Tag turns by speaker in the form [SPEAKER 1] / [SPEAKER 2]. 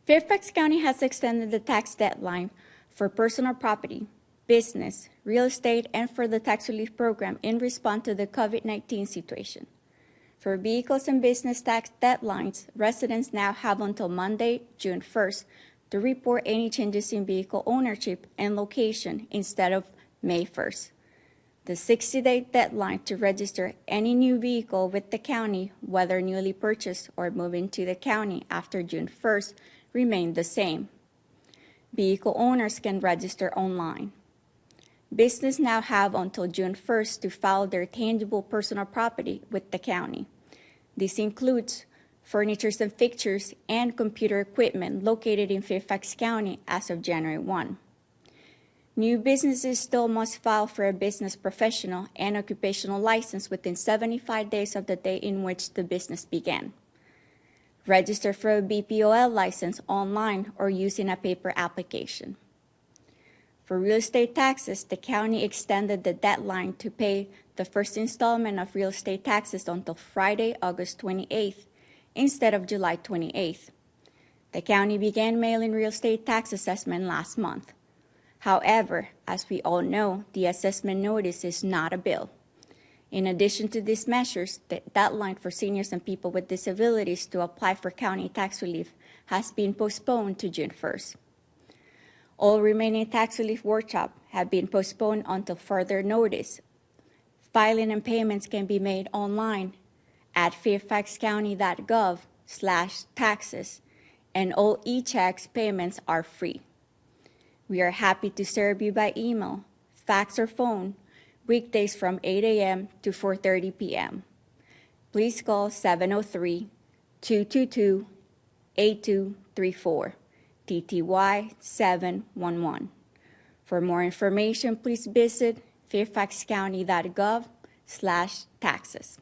[SPEAKER 1] Fairfax County has extended the tax deadline for personal property, business, real estate, and for the tax relief program in response to the COVID-19 situation. For vehicles and business tax deadlines, residents now have until Monday, June 1st, to report any changes in vehicle ownership and location instead of May 1st. The 60-day deadline to register any new vehicle with the county, whether newly purchased or moving to the county after June 1st, remained the same. Vehicle owners can register online. Business now have until June 1st to file their tangible personal property with the county. This includes furniture and fixtures and computer equipment located in Fairfax County as of January 1. New businesses still must file for a business professional and occupational license within 75 days of the day in which the business began. Register for a BPOL license online or using a paper application. For real estate taxes, the county extended the deadline to pay the first installment of real estate taxes until Friday, August 28th, instead of July 28th. The county began mailing real estate tax assessment last month. However, as we all know, the assessment notice is not a bill. In addition to these measures, the deadline for seniors and people with disabilities to apply for county tax relief has been postponed to June 1st. All remaining tax relief workshops have been postponed until further notice. Filing and payments can be made online at fairfaxcounty.gov/taxes, and all e-checks payments are free. We are happy to serve you by email, fax, or phone, weekdays from 8 a.m. to 4:30 p.m. Please call 703-222-8234, TTY 711. For more information, please visit fairfaxcounty.gov/taxes.